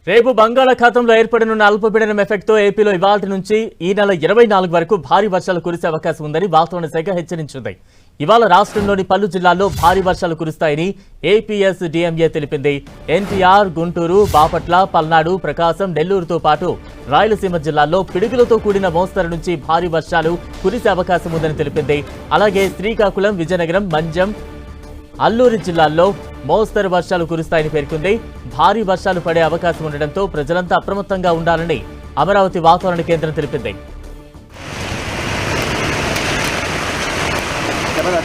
రేపు బంగాళాఖాతంలో ఏర్పడనున్న అల్పపీడనం ఎఫెక్ట్తో ఏపీలో ఇవాల్టి నుంచి ఈ నెల 24 వరకు భారీ వర్షాలు కురిసే అవకాశం ఉందని వాతావరణ శాఖ హెచ్చరించింది. ఇవాళ రాష్ట్రంలోని పలు జిల్లాల్లో భారీ వర్షాలు కురుస్తాయని ఏపీఎస్డీఎంఏ తెలిపింది. ఎన్టీఆర్, గుంటూరు, బాపట్ల, పల్నాడు, ప్రకాశం, నెల్లూరుతో పాటు రాయలసీమ జిల్లాల్లో పిడుగులతో కూడిన మోస్తరు నుంచి భారీ వర్షాలు కురిసే అవకాశం ఉందని తెలిపింది. అలాగే శ్రీకాకుళం, విజయనగరం, మండ్యం, అల్లూరి జిల్లాల్లో మోస్తరు వర్షాలు కురుస్తాయని పేర్కొంది. భారీ వర్షాలు పడే అవకాశం ఉండడంతో ప్రజలంతా అప్రమత్తంగా ఉండాలని అమరావతి వాతావరణ కేంద్రం తెలిపింది. కెమెరా